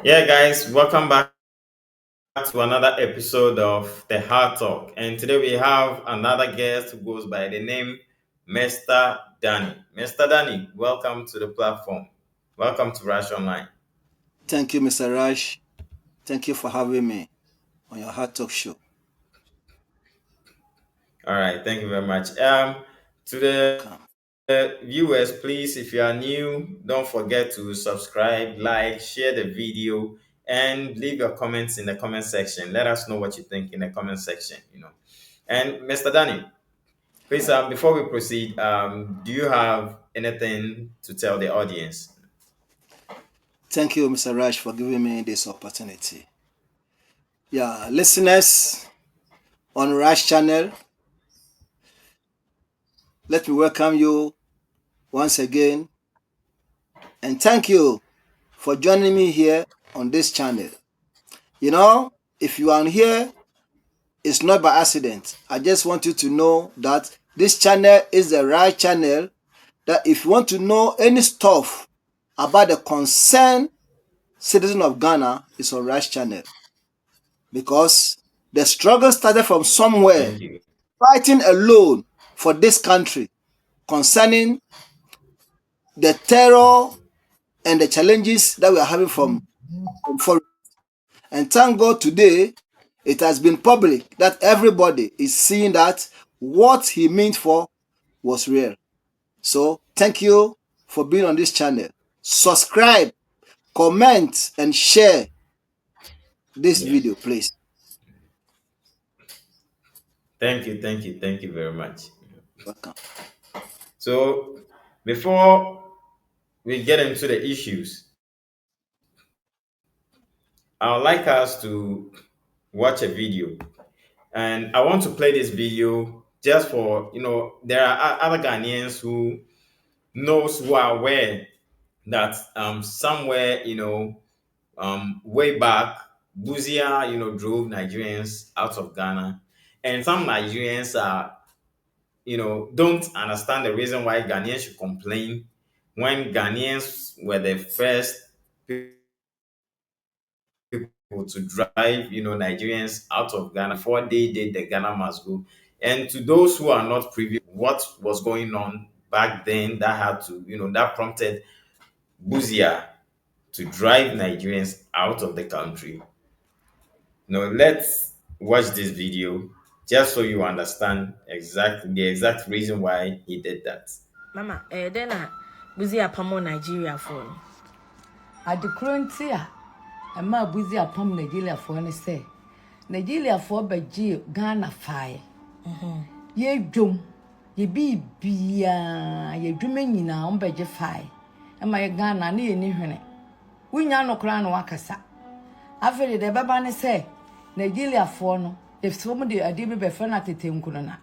Yeah, guys, welcome back to another episode of the Hard Talk. And today we have another guest who goes by the name Mr. Danny. Mr. Danny, welcome to the platform. Welcome to Rush Online. Thank you, Mr. Rush. Thank you for having me on your Hard Talk show. All right, thank you very much. To the Come. viewers, please, if you are new, don't forget to subscribe, like, share the video, and leave your comments in the comment section. Let us know what you think in the comment section. And Mr. Danny, please, before we proceed, do you have anything to tell the audience? Thank you, Mr. Rush, for giving me this opportunity. Yeah, listeners on Rush channel, let me welcome you once again and thank you for joining me here on this channel. You know, if you are here, it's not by accident. I just want you to know that this channel is the right channel, that if you want to know any stuff about the concern citizen of Ghana, is on Rush channel. Because the struggle started from somewhere, Thank you. fighting alone for this country concerning the terror and the challenges that we are having from foreign. And thank God today, it has been public that everybody is seeing that what he meant for was real. So thank you for being on this channel. Subscribe, comment, and share this Yeah. video, please. Thank you very much. Welcome. So, before we get into the issues, I would like us to watch a video, and I want to play this video just for there are other Ghanaians who are aware that somewhere way back, Busia, drove Nigerians out of Ghana. And some Nigerians don't understand the reason why Ghanaians should complain when Ghanaians were the first people to drive, Nigerians out of Ghana before they did the Ghana must go. And to those who are not privy, what was going on back then that had to, that prompted Busia to drive Nigerians out of the country. Let's watch this video just so you understand the exact reason why he did that. Mama, then Busia pamo Nigeria for. Adekoro nti a ɛma abuzi apam Nigeria for ne sɛ Nigeria for bɛgye Ghana fae ye dwom ye bibia ye dwuma nyina on bɛgye fae ɛma ye Ghana ne ye ni hwene wonya no kra no wakasa afere de bɛba ne sɛ Nigeria for no if some de ade be bɛfa na tetenkunu na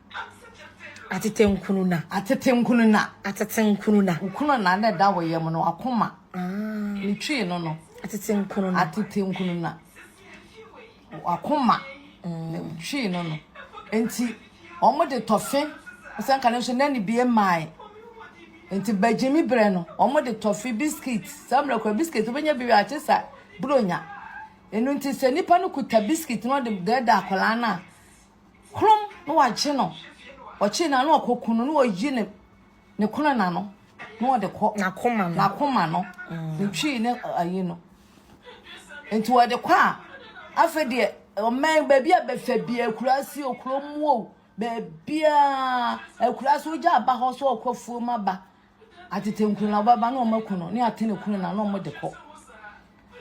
Atetenkunu na. atetenkunu na ne da wo ye mo no akoma ni twi no Atetenkunu na akoma na twi no enti omo de tofe osan kan so na ni bie mai enti bajimi bre no omo de tofe biscuit samra kwa biscuit obenya bi achesa bronya enu enti se nipa no kuta biscuit no de da akola na krom no wache no ochi na no okokunu no oyi ne kono na no no de ko na koma no ne twi ne ayi no enti wo de kwa afa de o man baby abefa bia akurasi okromu o babia akurasi oja aba ho so okofuo maba atetenkunu na baba na o makuno ne atene kunu na no mo de ko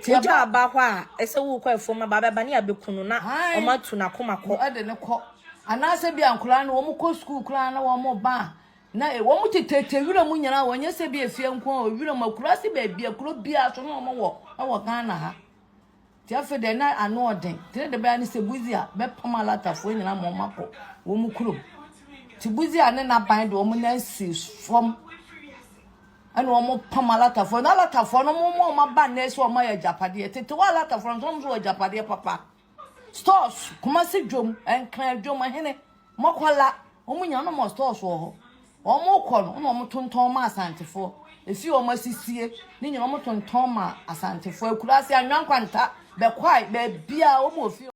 Oja aba hɔ a ɛsɛ wo kɔ efom aba baba ne abekunu na ɔmatu na koma kɔ. ade ne ko anase bia nkura na wo mo kɔ school kura na wo mo ba na wo mo tetete wira mu nyana wonye se bia fie nko o wira makurasi babia kuro bia so no mo wo Ghana ha ti afa de na ano oden ti de bia ne se Busia be pama latafo nyina mo mako wo mu kuro ti Busia ne na ban de wo mo na si from ana wo mo pama latafo na latafo no mo ma ba na so mo ya japade tete wa latafo no mo so japade papa stores kuma se dwom en kan dwom hene mokola wo mo nya no mo stores wo ho Omo kɔ no na omo tontɔn ma asantefo. Efi omo asisie, ne nyina omo tontɔn ma asantefo. Akurase anwankwanta be kwai be bia omo ofi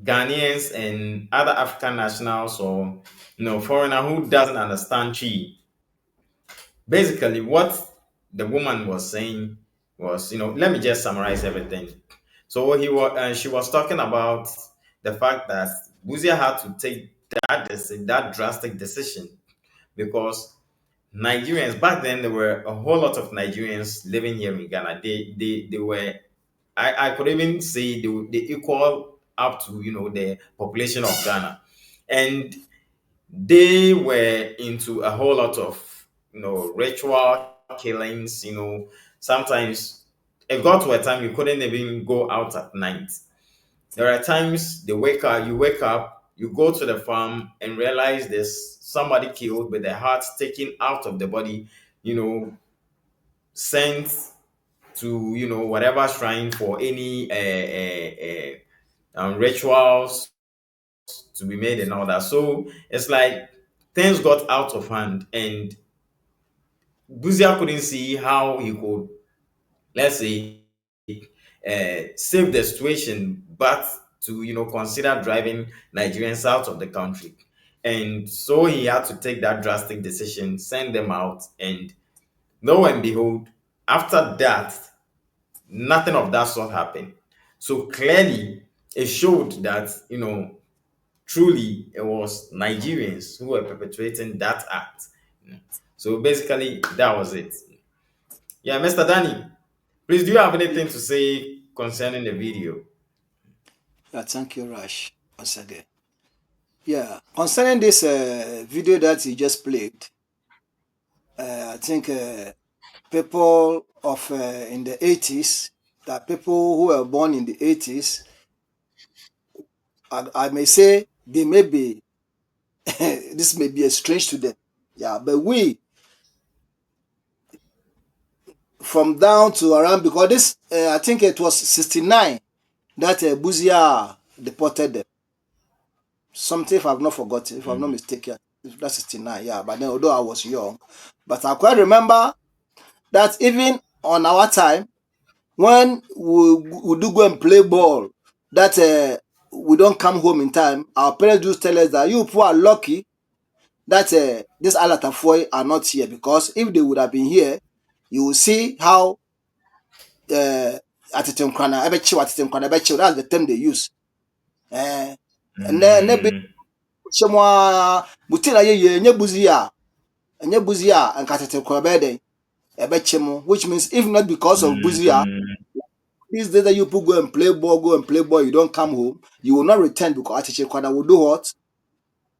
Ghanaians and other African nationals or foreigner who doesn't understand Chi. Basically, what the woman was saying was, let me just summarize everything. So she was talking about the fact that Busia had to take that drastic decision because Nigerians back then, there were a whole lot of Nigerians living here in Ghana. They were, I could even say they equal up to the population of Ghana, and they were into a whole lot of ritual killings. Sometimes it got to a time you couldn't even go out at night. There are times you wake up, you go to the farm and realize there's somebody killed with the heart taken out of the body, you know, sent to whatever shrine for any rituals to be made and all that. So it's like things got out of hand, and Buzia couldn't see how he could, let's say, save the situation, but to consider driving Nigerians out of the country. And so he had to take that drastic decision, send them out, and lo and behold, after that, nothing of that sort happened. So clearly, it showed that truly it was Nigerians who were perpetrating that act. So basically, that was it. Yeah, Mr. Danny, please, do you have anything to say concerning the video? Yeah, thank you, Rash, once again. Yeah, concerning this video that you just played, I think people of in the 80s, that people who were born in the 80s, I may say they may be, this may be a strange to them. Yeah, but we, from down to around, because this, I think it was 69 that Busia deported them. Something, if I've not forgotten, if I'm not Mhm. mistaken, that's 69, yeah. But then, although I was young, but I quite remember that even on our time, when we do go and play ball, that we don't come home in time, our parents do tell us that you people are lucky that these Alatafoy are not here, because if they would have been here, you will see how Atitemkwana, that's the term they use. And then Mm, Shemwa Butina ye nye Buzia and Katatemkwana bede, which means if not because of Buzia, mm, these days that you people go and play ball, you don't come home, you will not return because Atitemkwana will do what?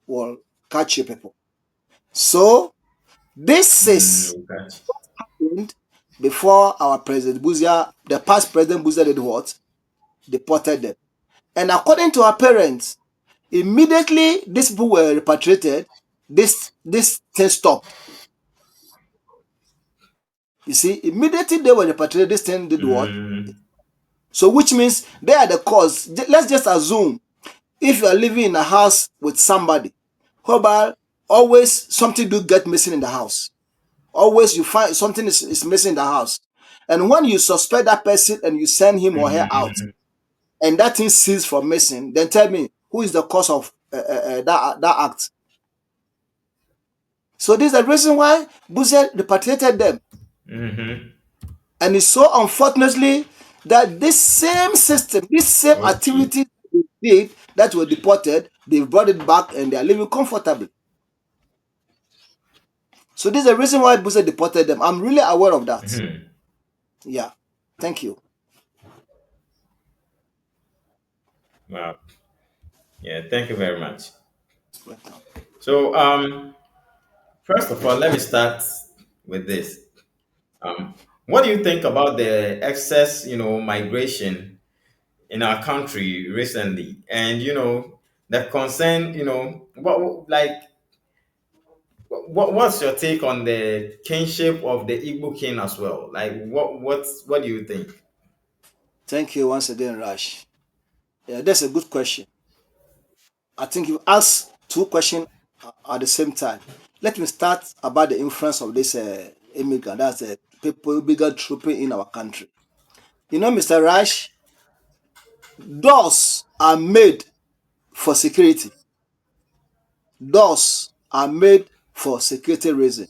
Will catch you people. So this is okay. before our president Buzia, the past president Buzia did what? Deported them. And according to our parents, immediately these people were repatriated, this thing stopped. You see, immediately they were repatriated, this thing did what? Mm, So which means they are the cause. Let's just assume if you are living in a house with somebody, whereby always something do get missing in the house. Always you find something is missing in the house. And when you suspect that person and you send him or her out, mm, and that thing ceases from missing, then tell me who is the cause of that act. So this is the reason why Buzel repatriated them. mhm. And it's so unfortunately that this same system, this same Okay. activity they did that were deported, they've brought it back and they are living comfortably. So this is the reason why Buzel deported them. I'm really aware of that. Mhm. Yeah. Thank you. Wow. Yeah, thank you very much. Welcome. So, first of all, let me start with this. What do you think about the excess, migration in our country recently? And, the concern, what, like, what's your take on the kinship of the Igbo king as well? Like, what do you think? Thank you once again, Rash. Yeah, that's a good question. I think you asked two questions at the same time. Let me start about the influence of this immigrant. That's the people immigrant trooping in our country. You know, Mr. Rash, doors are made for security. Doors are made for security reason.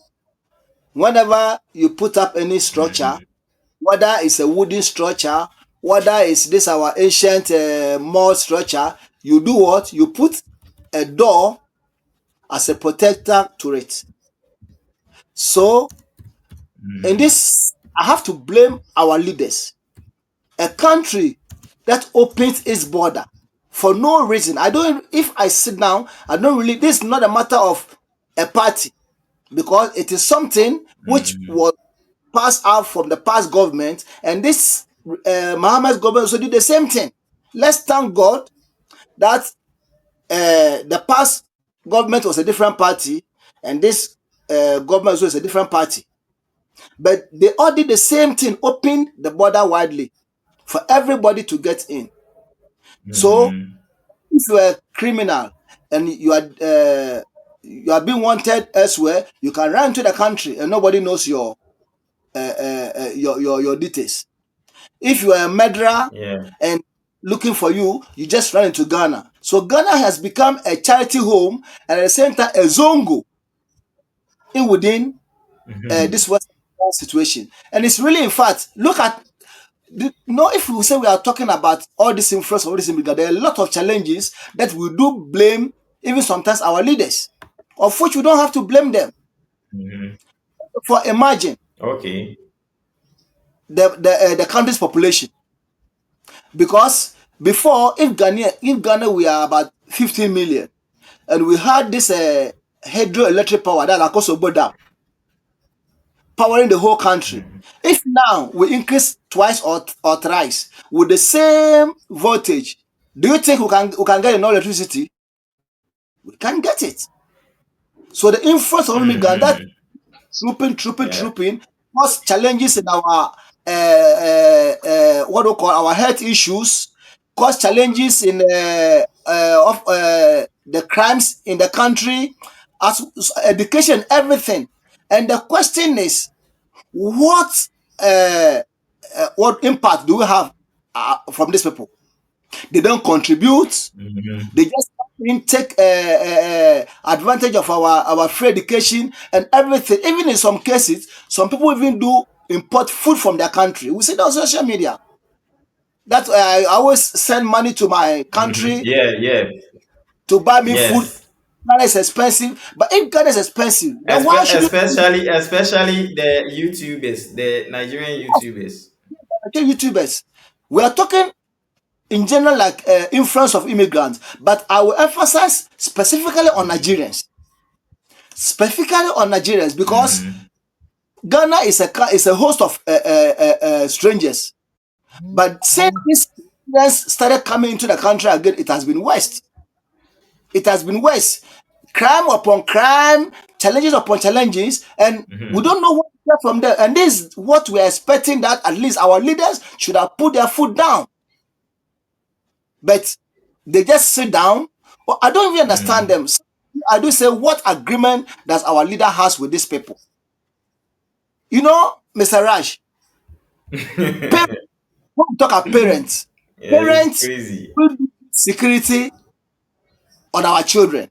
Whenever you put up any structure, Mhm. whether it's a wooden structure, whether it's this our ancient mud structure, you do what? You put a door as a protector to it. So in Mhm. this, I have to blame our leaders. A country that opens its border for no reason. I don't. If I sit down, I don't really. This is not a matter of a party because it is something which Mhm. was passed out from the past government, and this Muhammad's government also did the same thing. Let's thank God that the past government was a different party, and this government also is a different party. But they all did the same thing, opened the border widely for everybody to get in. So Mhm. if you are a criminal and you are being wanted elsewhere, you can run to the country and nobody knows your details. If you are a murderer Yeah. and looking for you, you just run into Ghana. So Ghana has become a charity home and at the same time a zongo in within Mhm. this Western situation. And it's really, in fact, look at if we say we are talking about all this influence of this immigrant, there are a lot of challenges that we do blame, even sometimes our leaders, of which we don't have to blame them. Mhm. For imagine Okay. the country's population, because before, if Ghana we are about 15 million, and we had this hydroelectric power that Akosobo Dam powering the whole country. Mhm. If now we increase twice or thrice with the same voltage, do you think we can get enough electricity? We can't get it. So the influence of immigrant that Mhm. Yeah. trooping cause challenges in our what do we call our health issues, cause challenges in of the crimes in the country, as education, everything. And the question is, what what impact do we have from these people? They don't contribute. Mhm. They just take advantage of our free education and everything. Even in some cases, some people even do import food from their country. We see that on social media. That I always send money to my Mhm. country Yeah. Yeah. to buy me food. Yes. Ghana is expensive, but if Ghana is expensive, then why should you Especially the YouTubers, the Nigerian YouTubers. YouTubers? We are talking in general like influence of immigrants, but I will emphasize specifically on Mhm. Nigerians. Specifically on Nigerians because Mhm. Ghana is a host of strangers. But since these strangers started coming into the country again, it has been worse. It has been worse. Crime upon crime, challenges upon challenges, and we Mhm. don't know what to get from there. And this is what we're expecting, that at least our leaders should have put their foot down. But they just sit down. Or I don't even understand Mhm. them. I do say, what agreement does our leader has with these people? You know, Mr. Raj, parents, when we talk about parents, Yeah, it's parents crazy. will do security on our children.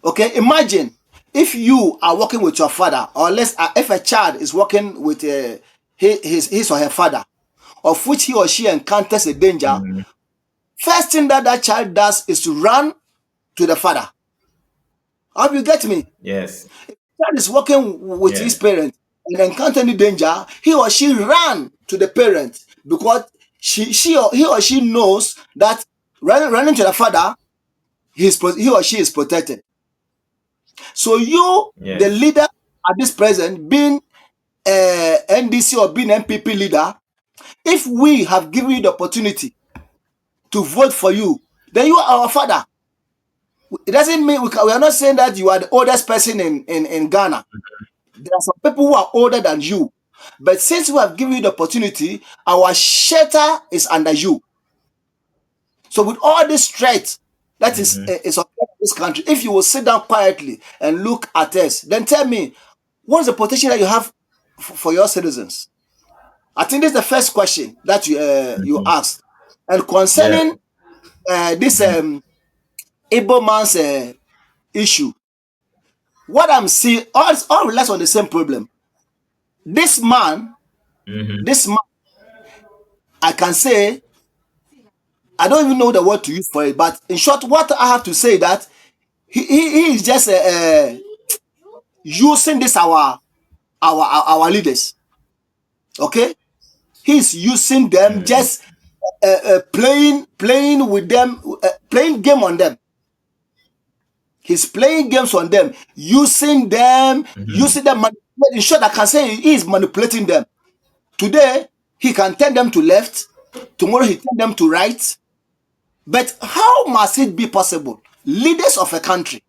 Okay, imagine if you are working with your father, or less, if a child is working with his or her father, of which he or she encounters a danger, Mhm. first thing that child does is to run to the father. How do you get me? Yes. Child is working with his Yeah. parent and encounter any danger, he or she ran to the parent because he or she knows that running to the father, he or she is protected. So you, the Yes. leader at this present, being NDC or being MPP leader, if we have given you the opportunity to vote for you, then you are our father. it doesn't mean we are not saying that you are the oldest person in Ghana. There are some people who are older than you. But since we have given you the opportunity, our shelter is under you. So with all this threat that is on this country, if you will sit down quietly and look at us, then tell me, what is the protection that you have for your citizens? I think this is the first question that you asked. And Yeah. concerning this Igbo man's issue, what I'm seeing, all relates on the same problem. This man, I can say, I don't even know the word to use for it, but in short, what I have to say that he is just using this our leaders. Okay, he's using them, just playing with them, playing game on them. He's playing games on them, using them. In short, I can say he is manipulating them. Today, he can turn them to left. Tomorrow, he turn them to right. But how must it be possible? Leaders of a country,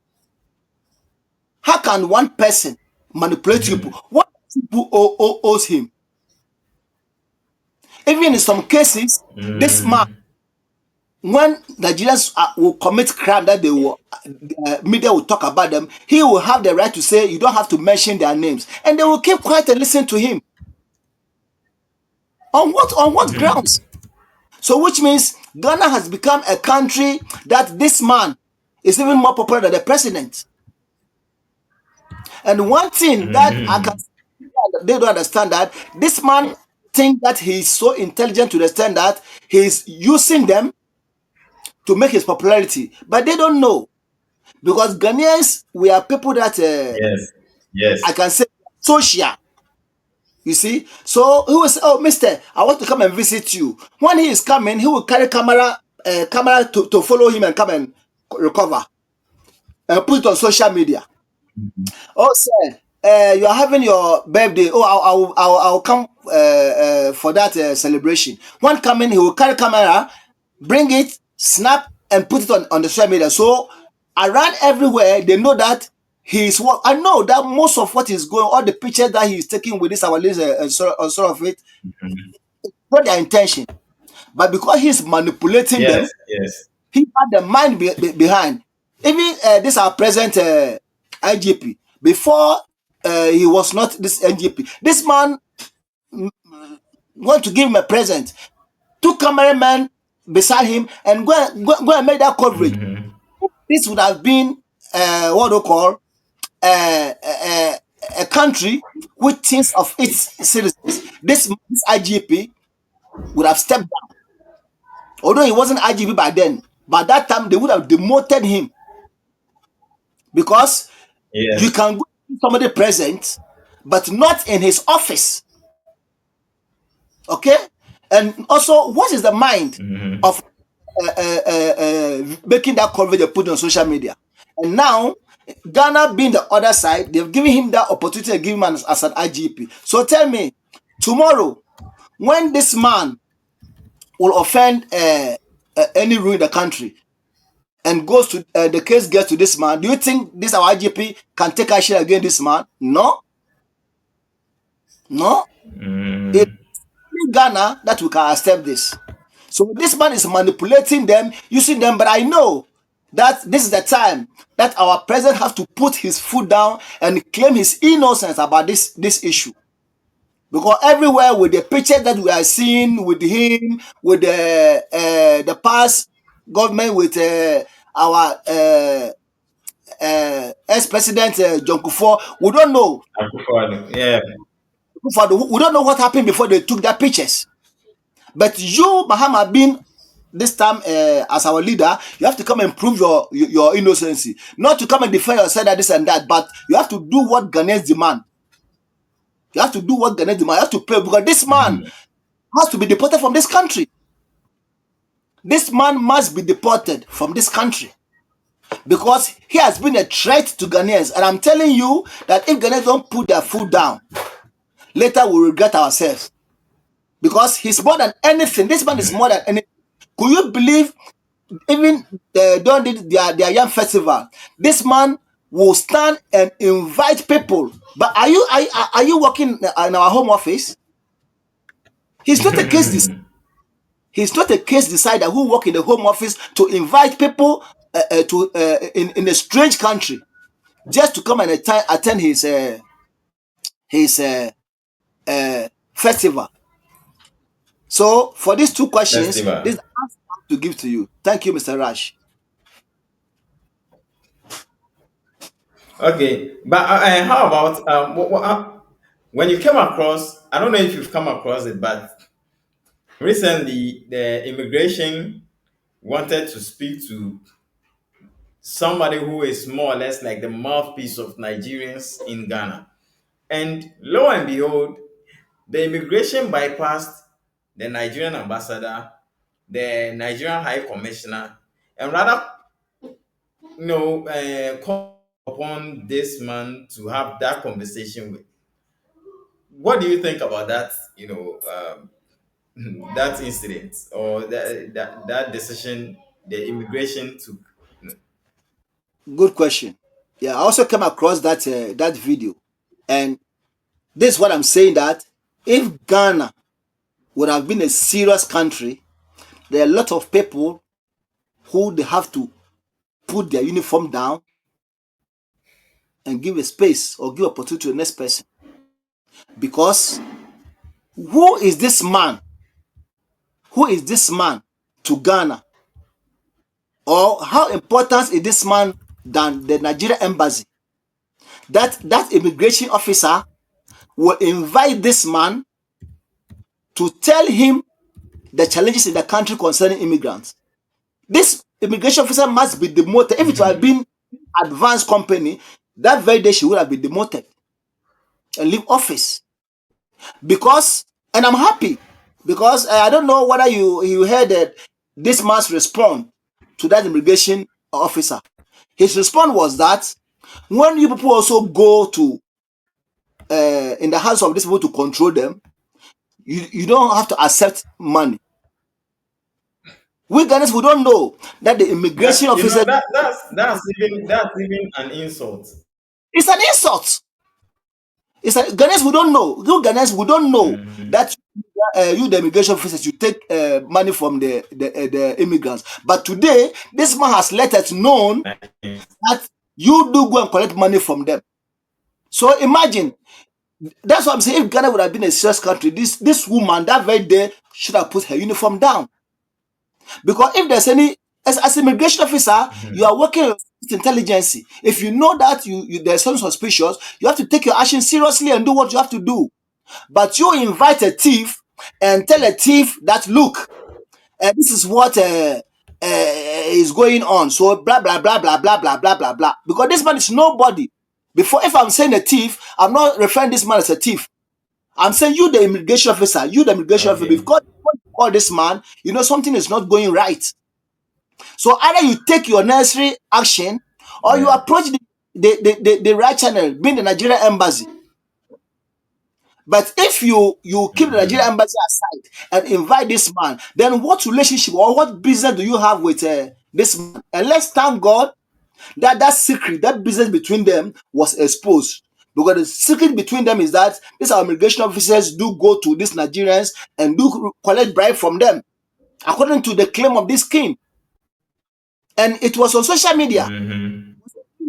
how can one person manipulate people? What people owes him? Even in some cases, this man, when Nigerians will commit crime that the media will talk about them, he will have the right to say, you don't have to mention their names. And they will keep quiet and listen to him. On what grounds? So which means Ghana has become a country that this man is even more popular than the president. And one thing that they don't understand, that this man think that he's so intelligent to understand that he's using them to make his popularity, but they don't know, because Ghanaians, we are people that Yes. I can say social. You see, so he will say, "Oh, Mister, I want to come and visit you." When he is coming, he will carry camera to follow him and come and recover and put it on social media. Oh, sir, you are having your birthday. Oh, I'll come for that celebration. One coming, he will carry camera, bring it, snap, and put it on the social media. So around everywhere, they know that he's what. I know that most of what is going, all the pictures that he's taking with this our list and sort of it, not their intention, but because he's manipulating them, he had the mind behind. Even this our present IGP, before he was not this NGP. This man want to give him a present. Two cameramen beside him and go and make that coverage. This would have been what they call a country with thinks of its citizens. This IGP would have stepped down. Although he wasn't IGP by then, by that time they would have demoted him, because you can go to somebody present, but not in his office. Okay, and also, what is the mind of making that coverage and put on social media? And now, Ghana being the other side, they've given him that opportunity to give him as an IGP. So tell me, tomorrow, when this man will offend any rule in the country and goes to the case gets to this man, do you think this our IGP can take action against this man? No. It's Ghana that we can accept this. So this man is manipulating them, using them, but I know that this is the time that our president has to put his foot down and claim his innocence about this issue. Because everywhere with the picture that we are seeing with him, with the past government, with our ex-president John Kufuor, we don't know. We don't know what happened before they took their pictures. But you, Mahama, being this time as our leader, you have to come and prove your innocency. Not to come and defend yourself that this and that, but you have to do what Ghanaians demand. You have to do what Ghanaians demand. You have to pay, because this man has to be deported from this country. This man must be deported from this country, because he has been a threat to Ghanaians. And I'm telling you that if Ghanaians don't put their foot down, later we'll regret ourselves. Because he's more than anything. This man is more than anything. Could you believe even during their young festival, this man will stand and invite people. But are you working in our home office? He's not a case. He's not a case decider who work in the home office to invite people to in a strange country just to come and attend his festival. So for these two questions, this is Festival. the answer I have to give to you. Thank you, Mr. Rash. Okay, but how about when you came across? I don't know if you've come across it, but recently the immigration wanted to speak to somebody who is more or less like the mouthpiece of Nigerians in Ghana, and lo and behold, the immigration bypassed the Nigerian ambassador, the Nigerian High Commissioner, and rather, call upon this man to have that conversation with. What do you think about that? That incident or that decision the immigration took. Good question. Yeah, I also came across that video, and this is what I'm saying, that if Ghana would have been a serious country, there are a lot of people who they have to put their uniform down and give a space or give opportunity to the next person. Because who is this man? Who is this man to Ghana? Or how important is this man than the Nigerian embassy? That immigration officer will invite this man to tell him the challenges in the country concerning immigrants. This immigration officer must be demoted. If it had been advanced company, that very day she would have been demoted and leave office. Because, and I'm happy, because I don't know whether you heard that this man's response to that immigration officer. His response was that when you people also go to in the hands of these people to control them, you don't have to accept money. We Ghanaians, we don't know that the immigration That officer that's even an insult. is an insult. It's like Ghanaians, we don't know. You Ghanaians, we don't know Mhm. that you, the immigration officers, you take money from the immigrants. But today, this man has let us known that you do go and collect money from them. So imagine, that's what I'm saying. If Ghana would have been a serious country, this woman that very day should have put her uniform down. Because if there's any, as immigration officer, you are working with intelligence. If you know that there's something suspicious, you have to take your action seriously and do what you have to do. But you invite a thief and tell a thief that, look, this is what is going on. So blah blah blah blah blah blah blah blah blah. Because this man is nobody. Before, if I'm saying a thief, I'm not referring this man as a thief. I'm saying you, the immigration officer, Okay. because when you call this man, you know something is not going right. So either you take your necessary action or you Yeah. approach the right channel, being the Nigerian embassy. But if you keep the Nigerian Mhm. embassy aside and invite this man, then what relationship or what business do you have with this man? And let's thank God that that secret, that business between them was exposed. Because the secret between them is that these our immigration officers do go to these Nigerians and do collect bribe from them, according to the claim of this king. And it was on social media. Mhm.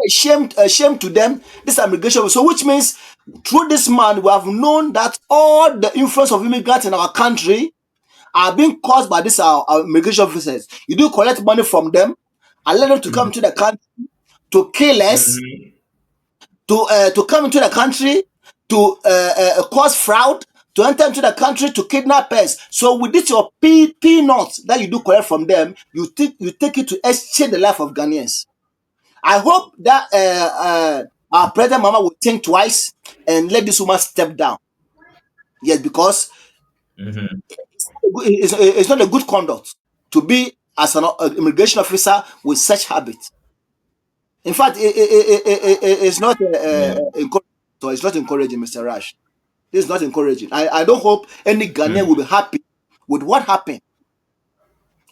A shame to them, this immigration. So, which means through this man, we have known that all the influence of immigrants in our country are being caused by these our immigration officers. You do collect money from them, allow them to come to the country to kill us, Mhm. to come into the country to cause fraud, to enter into the country to kidnap us. So with this your peanuts that you do collect from them, you take it to exchange the life of Ghanaians. I hope that our president Mama will think twice and let this woman step down. Yes, because Mhm. it's not a good conduct to be as an immigration officer with such habit. In fact, it's not Yeah. encouraging. So it's not encouraging, Mr. Rash. This is not encouraging. I don't hope any Ghanaian will be happy with what happened.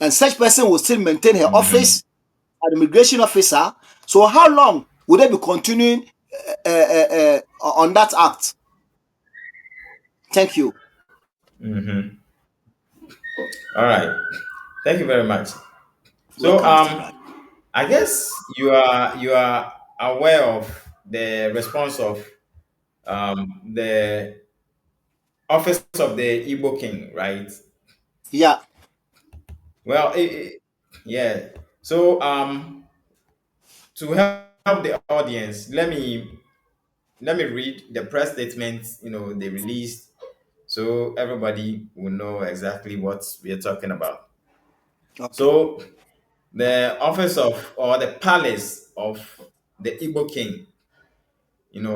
and such person will still maintain her Mhm. office as immigration officer. So how long would they be continuing on that act? Thank you. Mhm. All right. Thank you very much. So Welcome, Mr. Raj. I guess you are aware of the response of the office of the Igbo king, right? Yeah, Well, yeah. So to help the audience, let me read the press statement, they released, so everybody will know exactly what we are talking about. okay. So the office of, or the palace of the Igbo king,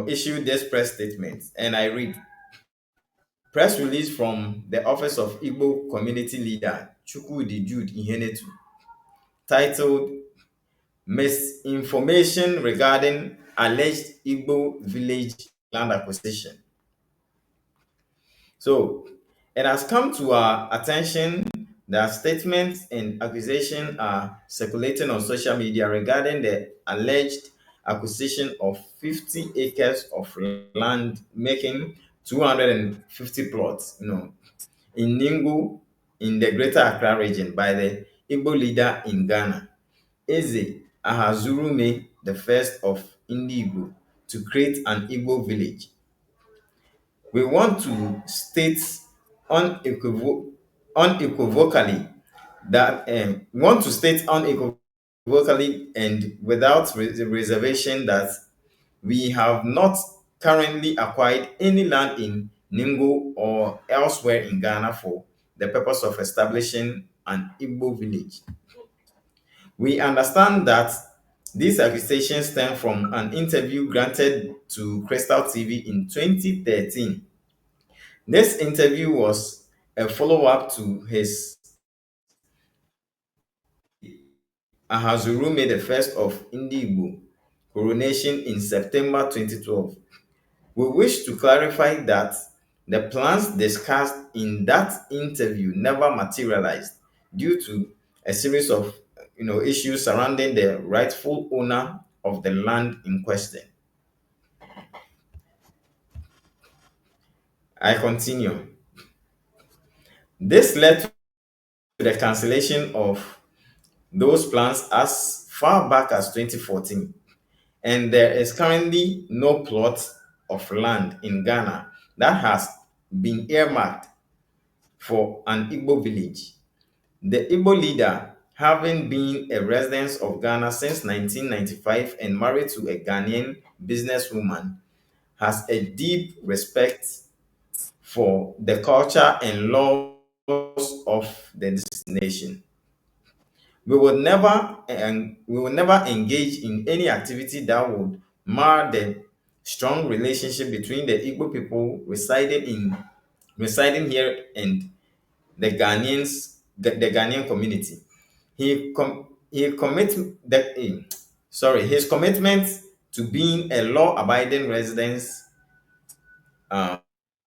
issued this press statement, and I read: press release from the office of Igbo community leader Chukwudi Jude Ihenetu, titled Misinformation Regarding Alleged Igbo Village Land Acquisition. So it has come to our attention that statements and accusations are circulating on social media regarding the alleged acquisition of 50 acres of land, making 250 plots, in Ningu, in the Greater Accra region, by the Igbo leader in Ghana, Eze Ahazurume the first of Indigo, to create an Igbo village. We want to state unequivocally that we want to state unequivocally and without reservation that we have not currently acquired any land in Ningo or elsewhere in Ghana for the purpose of establishing an Igbo village. We understand that these accusations stem from an interview granted to Crystal TV in 2013. This interview was a follow-up to his Ahazurume the first of Indigbo coronation in September 2012. We wish to clarify that the plans discussed in that interview never materialized due to a series of issues surrounding the rightful owner of the land in question. I continue. This led to the cancellation of those plans as far back as 2014, and there is currently no plot of land in Ghana that has been earmarked for an Igbo village. The Igbo leader, having been a resident of Ghana since 1995 and married to a Ghanaian businesswoman, has a deep respect for the culture and laws of this nation. We will never engage in any activity that would mar the strong relationship between the Igbo people residing here and the Ghanaian community. He commit the sorry his commitment to being a law-abiding resident um,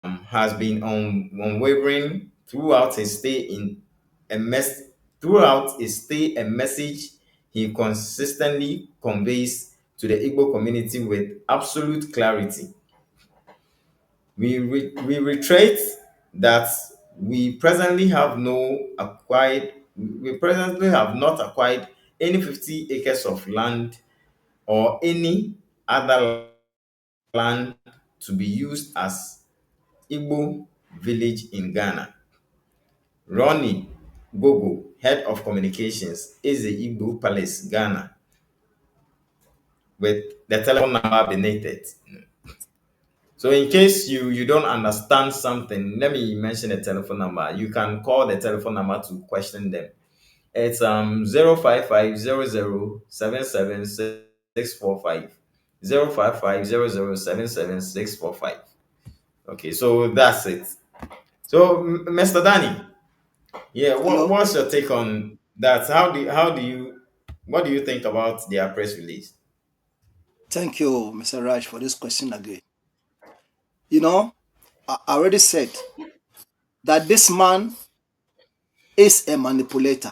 has been unwavering throughout his stay in a mess throughout his stay a message he consistently conveys to the Igbo community with absolute clarity. We reiterate that we presently have not acquired any 50 acres of land or any other land to be used as Igbo village in Ghana. Ronnie Gogo, Head of Communications, is the Igbo Palace, Ghana, with the telephone number beneath it. So in case you don't understand something, let me mention the telephone number. You can call the telephone number to question them. It's 05500777645. 05500777645. Okay, so that's it. So Mr. Danny, yeah, Hello. what's your take on that? What do you think about their press release? Thank you, Mr. Raj, for this question again. I already said that this man is a manipulator.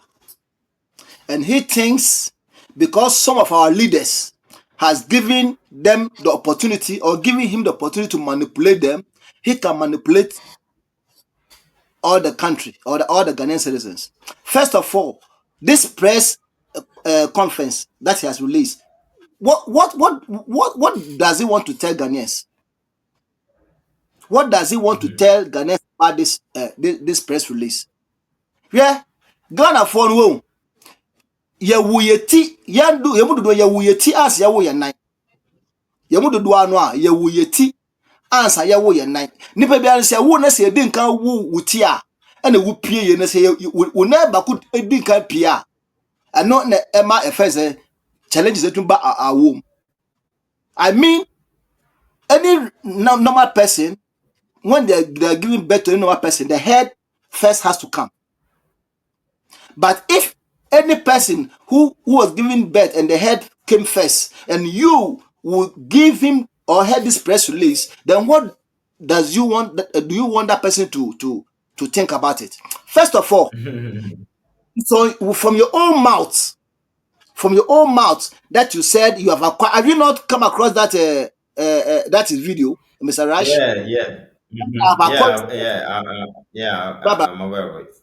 And he thinks because some of our leaders has given them the opportunity or giving him the opportunity to manipulate them, he can manipulate all the country or all the Ghanaian citizens. First of all, this press conference that he has released, what does he want to tell Ghanaians? What does he want to tell Ghanaians about this press release? Yeah, Ghana for no. Yewuyeti yandu yemudu yewuyeti as yewu yenan. Yemudu anwa yewuyeti ansa yewu yenan. Nipa bia se wo na se edi nkan wu wuti a ena wu pie ye na se wo na ba ku edi nkan pie a ano na ema efese challenges etumba awom. I mean, any normal person, when they're giving birth to a normal person, the head first has to come. But if any person who was giving birth and the head came first, and you would give him or had this press release, then what does you want? Do you want that person to think about it? First of all, so from your own mouth, that you said you have acquired. Have you not come across that that is video, Mr. Rash? Yeah, yeah. Have acquired. I'm aware of it.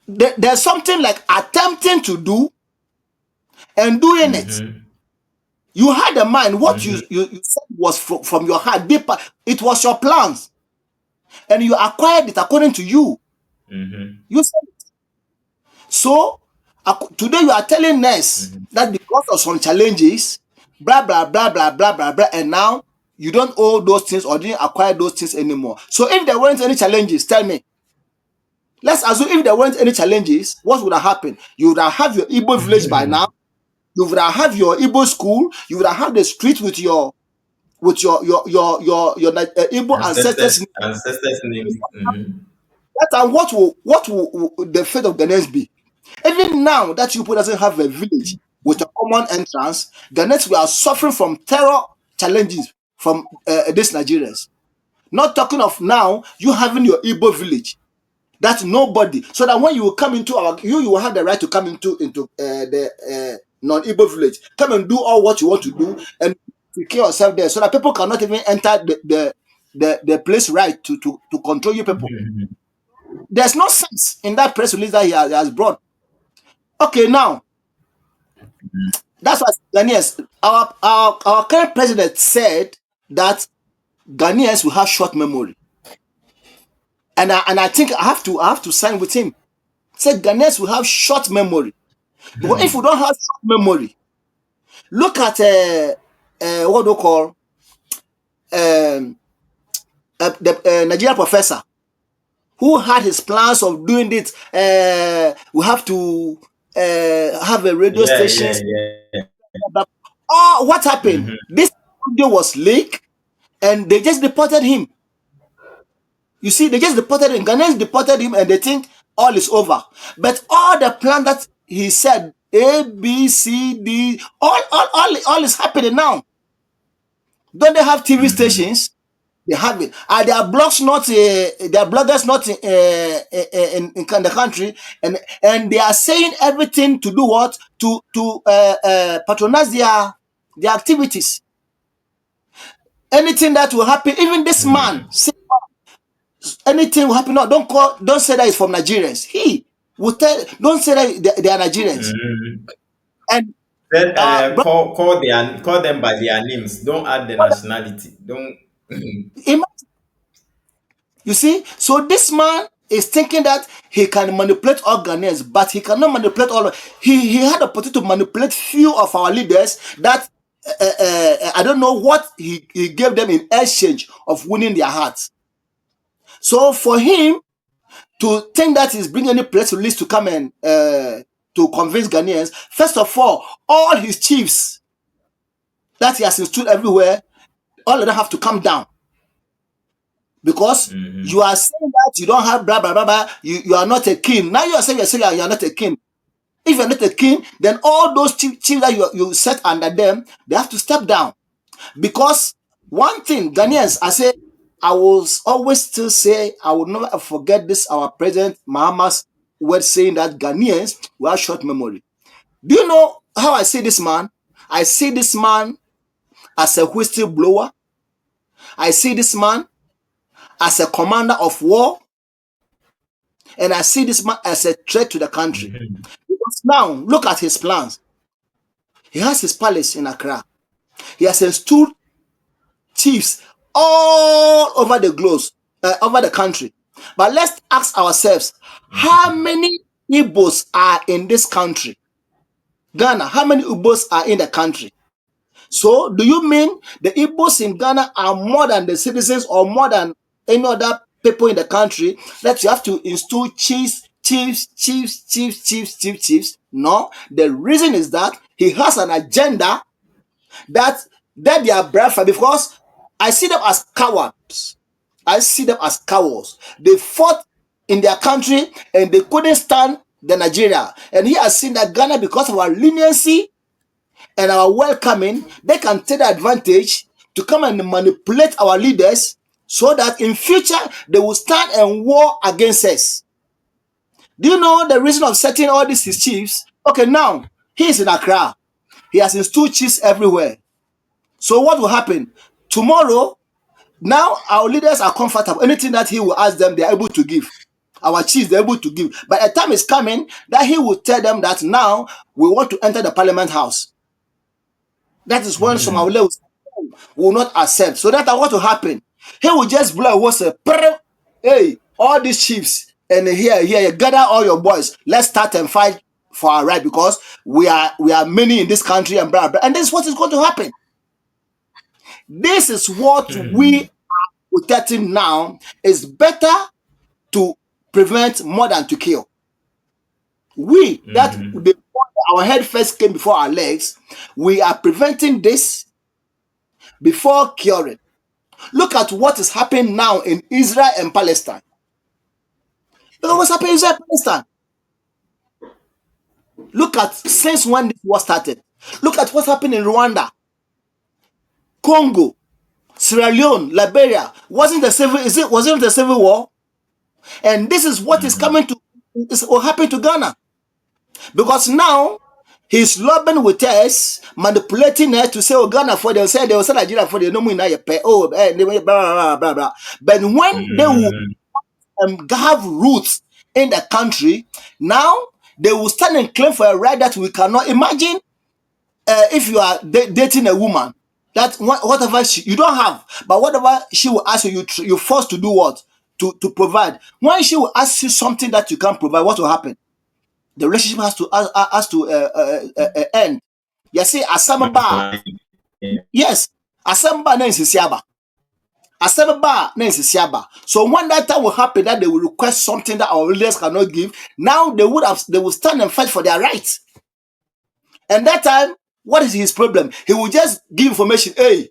There's something like attempting to do and doing it. You had a mind. What you said was from your heart, deeper. It was your plans, and you acquired it according to you. You said it. So today you are telling us that because of some challenges, blah blah blah blah blah blah blah, and now you don't owe those things or didn't acquire those things anymore. So if there weren't any challenges, tell me. Let's assume if there weren't any challenges, what would have happened? You would have your Igbo village by now. You would have your Igbo school. You would have the street with your Igbo ancestors. Ancestors' names. And what will the fate of Ghanaians be? Even now that Igbo doesn't have a village with a common entrance, Ghanaians we are suffering from terror challenges from these Nigerians. Not talking of now you having your Igbo village. That's nobody. So that when you will come into you will have the right to come into the non-Igbo village. Come and do all what you want to do and secure yourself there, so that people cannot even enter the place right to control you people. There's no sense in that press release that he has brought. Okay, now that's what Ghanaians. Our current president said that Ghanaians will have short memory, and I think I have to sign with him. Said Ghanaians will have short memory, because if we don't have short memory, look at what they call the Nigerian professor who had his plans of doing this. We have to have a radio station. Oh, what happened? This audio was leaked, and they just deported him. You see, they just deported him. Ghanaians deported him, and they think all is over. But all the plan that he said, A, B, C, D, all is happening now. Don't they have TV stations? They have it. Are their blogs not? Their bloggers not in the country, and they are saying everything to do what to patronize their activities. Anything that will happen, even this man, anything will happen. No, don't say that it's from Nigerians. He will tell. Don't say that they are Nigerians. And call them by their names. Don't add the nationality. Don't. You see, so this man is thinking that he can manipulate all Ghanaians, but he cannot manipulate all. He had the opportunity to manipulate few of our leaders that I don't know what he gave them in exchange of winning their hearts. So for him to think that he's bringing any press release to come and to convince Ghanaians, first of all his chiefs that he has installed everywhere, all of them have to come down. Because you are saying that you don't have blah blah blah blah, you are not a king. Now you are saying you are not a king. If you're not a king, then all those chiefs that you set under them, they have to step down. Because one thing, Ghanaians, I will always still say, I will never forget this, our president Mahamas word saying that Ghanaians we have short memory. Do you know how I see this man? I see this man as a whistleblower. I see this man as a commander of war. And I see this man as a threat to the country. Mhm. Because now, look at his plans. He has his palace in Accra. He has installed chiefs all over the globe, over the country. But let's ask ourselves, how many Igbos are in this country? Ghana, how many Igbos are in the country? So, do you mean the Igbos in Ghana are more than the citizens or more than any other people in the country that you have to install chiefs? No, the reason is that he has an agenda that they are bred because I see them as cowards. I see them as cowards. They fought in their country and they couldn't stand the Nigeria. And he has seen that Ghana, because of our leniency and our welcoming, they can take the advantage to come and manipulate our leaders so that in future they will stand and war against us. Do you know the reason of setting all these his chiefs? Okay, now he is in Accra. He has installed chiefs everywhere. So what will happen? Tomorrow, now our leaders are comfortable. Anything that he will ask them, they are able to give. Our chiefs, they're able to give. But a time is coming that he will tell them that now we want to enter the parliament house. That is when some of Mhm. our will not accept. So that's what will happen. He will just blow a whistle. Hey, all these chiefs, and here, gather all your boys. Let's start and fight for our right because we are many in this country and blah blah. And this is what is going to happen. This is what we Mhm. are protecting now. It's better to prevent more than to kill. We that Mhm. our head first came before our legs, we are preventing this before curing. Look at what is happening now in Israel and Palestine. Look at what's happening in Israel and Palestine. Look at since when this war started. Look at what's happening in Rwanda, Congo, Sierra Leone, Liberia. Wasn't the civil war? And this is what is Mhm. coming to is will happen to Ghana. Because now he's lobbying with us, manipulating us to say, oh, Ghana for them, say they will say Nigeria for them, no more pay. Oh, blah, blah, blah, blah. But when they will Mhm. have roots in the country, now they will stand and claim for a right that we cannot imagine. If you are dating a woman, that whatever you don't have, but whatever she will ask you, you're forced to do what? To provide. When she will ask you something that you can't provide, what will happen? The relationship has to end. You see, Asamba, yes, Asamba na insisiaba. Asamba na insisiaba. So when that time will happen, that they will request something that our leaders cannot give, now they will stand and fight for their rights. And that time, what is his problem? He will just give information. Hey,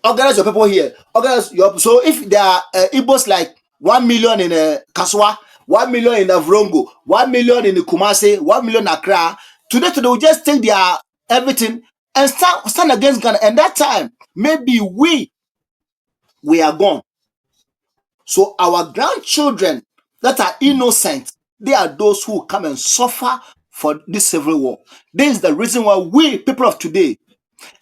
organize your people here. Organize your. So if there are Igbos like 1 million in Kaswa, 1 million in Avrongo, 1 million in Kumasi, 1 million in Accra, today they will just take their everything and stand against Ghana. And that time, maybe we are gone. So our grandchildren that are innocent, they are those who come and suffer for this civil war. This is the reason why we, people of today,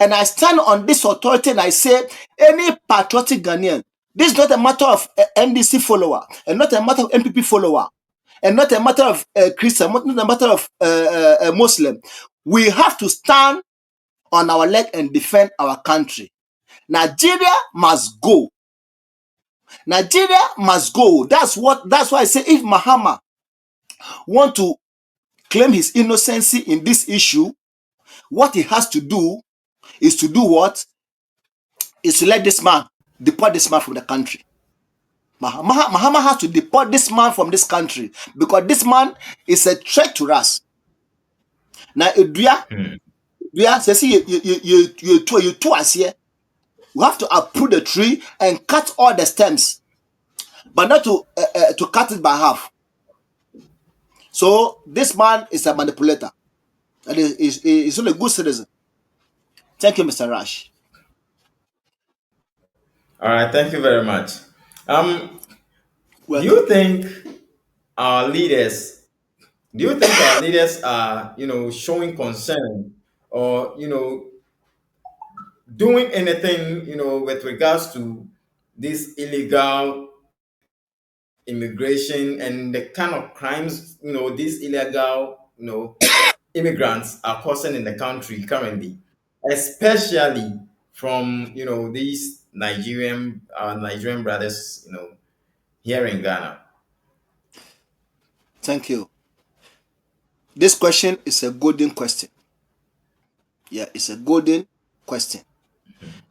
and I stand on this authority and I say, any patriotic Ghanaian, this is not a matter of NDC follower, and not a matter of NPP follower, and not a matter of Christian, not a matter of Muslim. We have to stand on our leg and defend our country. Nigeria must go. Nigeria must go. That's why I say if Mahama want to claim his innocency in this issue, what he has to do is to do what? Is to let this man deport this man from the country. Mahama has to deport this man from this country because this man is a threat to us. Now, Mhm. say, see, you two us here. We have to uproot the tree and cut all the stems, but not to cut it by half. So this man is a manipulator, and he's not a good citizen. Thank you, Mr. Rash. All right, thank you very much. Um, do Welcome. you think our leaders Do you think our leaders are, showing concern or, doing anything, with regards to this illegal immigration and the kind of crimes, these illegal, immigrants are causing in the country currently, especially from, these Nigerian brothers, here in Ghana? Thank you. This question is a golden question. Yeah, it's a golden question.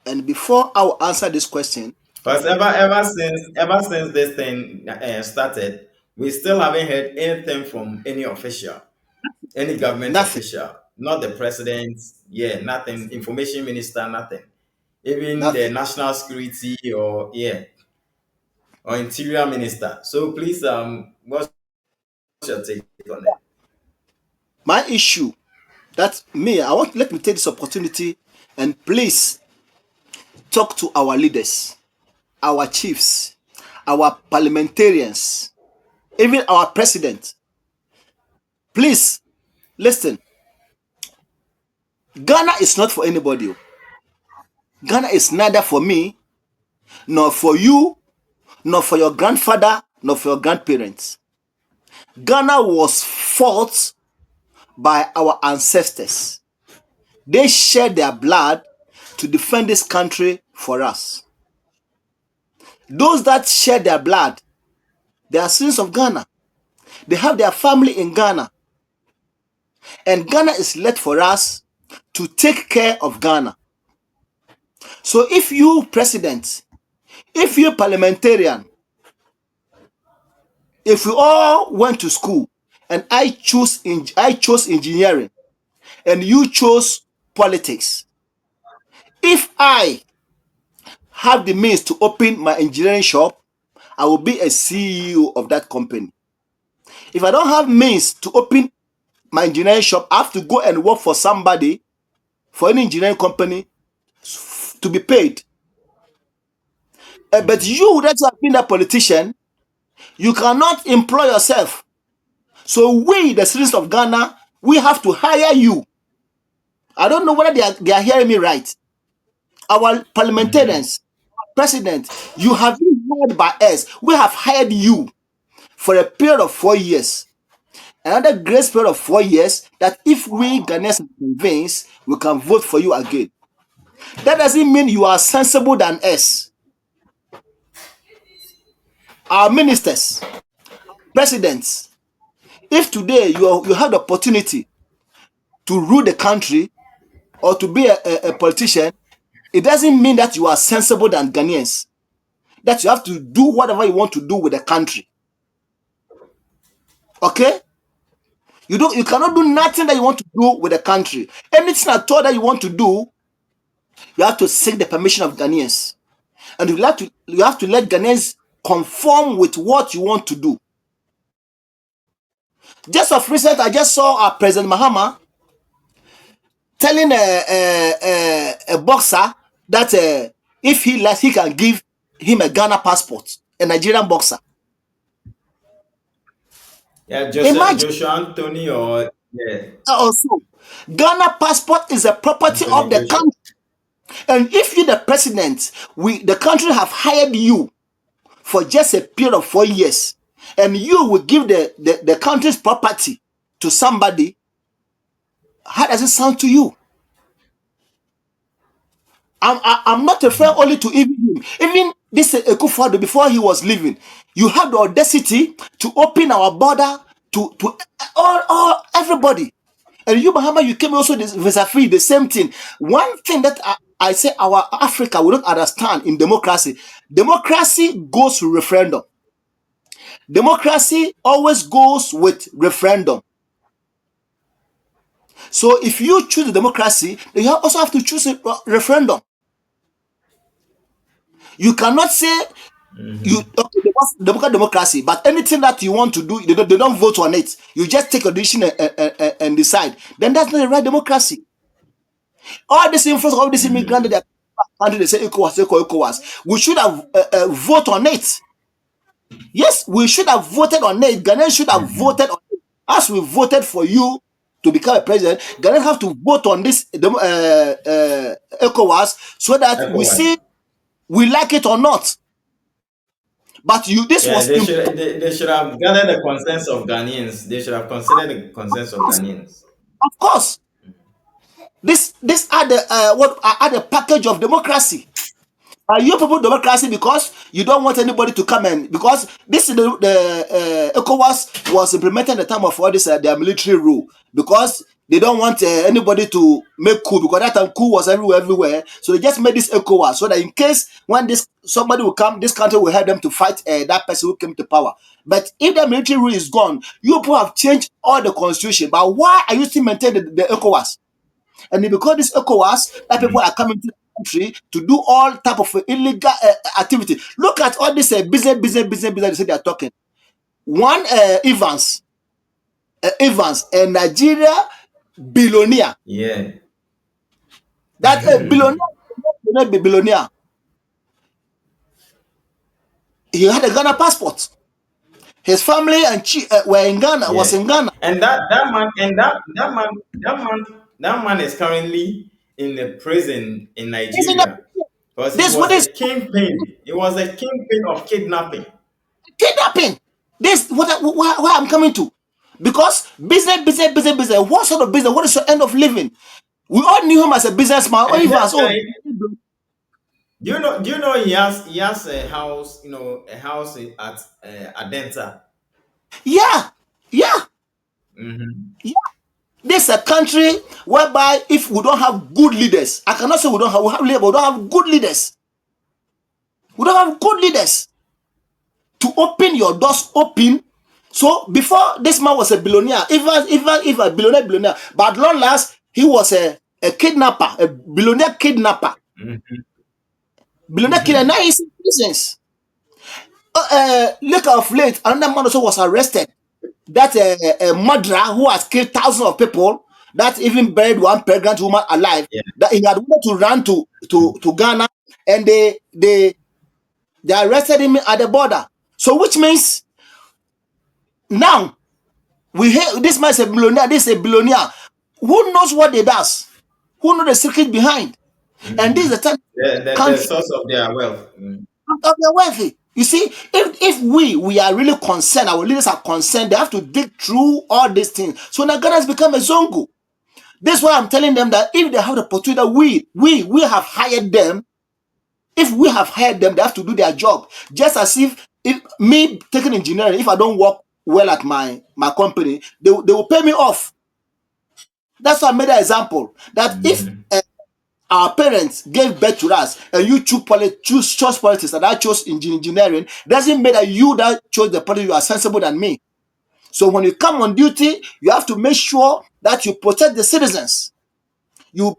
And before I will answer this question, Because ever since this thing started, we still haven't heard anything from any official, any government nothing, official, not the president, yeah, nothing, information minister, nothing, even the nothing. national security or yeah, or interior minister. So please, what's your take on it? My issue that me, let me take this opportunity and please talk to our leaders, our chiefs, our parliamentarians, even our president. Please listen. Ghana is not for anybody. Ghana is neither for me, nor for you, nor for your grandfather, nor for your grandparents. Ghana was fought by our ancestors. They shed their blood to defend this country for us. Those that shed their blood, they are citizens of Ghana. They have their family in Ghana. And Ghana is left for us to take care of Ghana. So if you president, if you parliamentarian, if we all went to school and I chose engineering and you chose politics, if I have the means to open my engineering shop, I will be a CEO of that company. If I don't have means to open my engineering shop, I have to go and work for somebody, for an engineering company, to be paid. But you that have been a politician, you cannot employ yourself. So we, the citizens of Ghana, we have to hire you. I don't know whether they are hearing me right. Our parliamentarians, president, you have been hired by us. We have hired you for a period of 4 years. Another grace period of 4 years that if we Ghanaians are convinced, we can vote for you again. That doesn't mean you are sensible than us. Our ministers, presidents, if today you have the opportunity to rule the country or to be a politician, it doesn't mean that you are sensible than Ghanaians. That you have to do whatever you want to do with the country. Okay? You cannot do nothing that you want to do with the country. Anything at all that you want to do, you have to seek the permission of Ghanaians. And you have to let Ghanaians conform with what you want to do. Just of recent, I just saw President Mahama telling a boxer that if he likes, he can give him a Ghana passport, a Nigerian boxer. Yeah, Imagine Joshua Anthony or yeah, also, Ghana passport is a property Anthony of the Joshua. country. And if you, the president, the country have hired you for just a period of 4 years, and you will give the country's property to somebody, how does it sound to you? I'm not referring only to even him. Even this Ekufuado, before he was leaving, you have the audacity to open our border to all everybody. And you, Bahama, you came also this visa-free, the same thing. One thing that I say our Africa will not understand in democracy. Democracy goes to referendum. Democracy always goes with referendum. So if you choose the democracy, then you also have to choose a referendum. You cannot say you okay, democracy, but anything that you want to do, they don't vote on it. You just take a decision and decide. Then that's not the right democracy. All this influence, all this immigrant that country, they say ECOWAS. We should have vote on it. Yes, we should have voted on it. Ghanaians should have voted on it. As we voted for you to become a president, Ghanaians have to vote on this ECOWAS so that we ECOWAS. see we like it or not. But this Yeah, was they should have gathered the consensus of Ghanaians. They should have considered the consensus of Ghanaians. of course. This are the what are the package of democracy. Are you people democracy because you don't want anybody to come in? Because this is the ECOWAS was implemented at the time of all this their military rule, because they don't want anybody to make coup, because that time coup was everywhere. So they just made this ECOWAS so that in case when somebody will come, this country will help them to fight that person who came to power. But if the military rule is gone, you people have changed all the constitution. But why are you still maintaining the ECOWAS? And because this ECOWAS, that people are coming to the country to do all type of illegal activity. Look at all this business they say they are talking. One Evans, a Nigeria billionaire. Yeah. That billionaire. He had a Ghana passport. His family and were in Ghana. Yeah. Was in Ghana. And that man is currently in the prison in Isn't that Nigeria because he this? What was is a kingpin. He was a kingpin of kidnapping. kidnapping? This where I'm coming to. Because business. What sort of business? What is the end of living? We all knew him as a businessman. Or And even that as guy, do you know he has a house, a house at Adenta. yeah. Mm-hmm. This is a country whereby if we don't have good leaders, I cannot say we have leaders, but we don't have good leaders. We don't have good leaders to open your doors open. So before this man was a billionaire, even a billionaire, but at long last he was a kidnapper, a billionaire kidnapper. Mm-hmm. Billionaire kidnapper. Now he's in prisons. Later of late, another man also was arrested. That a murderer who has killed thousands of people, that even buried one pregnant woman alive, Yeah. that he had wanted to run to Ghana, and they arrested him at the border. So which means now we hear this man is a billionaire, this is a billionaire. Who knows what they does? Who knows the secret behind? And this is the time The country source of their wealth. Mm. of the wealthy. You see, if we are really concerned, our leaders are concerned, they have to dig through all these things. So now Ghana has become a zongo. That's why I'm telling them that if they have the opportunity, we have hired them. If we have hired them, they have to do their job. Just as if me taking engineering, if I don't work well at my company, they will pay me off. That's why I made an example. That if Mm-hmm. our parents gave birth to us and you chose politics and I chose engineering, doesn't mean that you that chose the politics, you are sensible than me. So when you come on duty, you have to make sure that you protect the citizens. You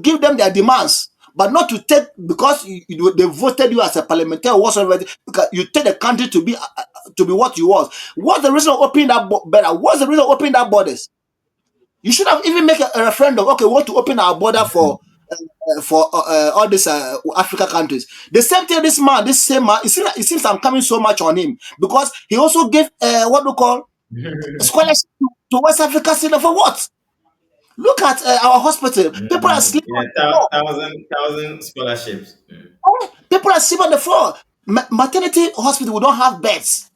give them their demands, but not to take because they voted you as a parliamentarian or whatsoever. Because you take the country to be what you was. What's the reason of opening that border? What's the reason of opening that borders? You should have even make a referendum. Okay, we want to open our border for all these Africa countries. The same thing. This same man. It seems I'm coming so much on him because he also gave what we call scholarship to West Africa. For what? Look at our hospital. People are sleeping Yeah, on the floor. thousand scholarships. Mm. People are sleeping on the floor. Maternity hospital, we don't have beds.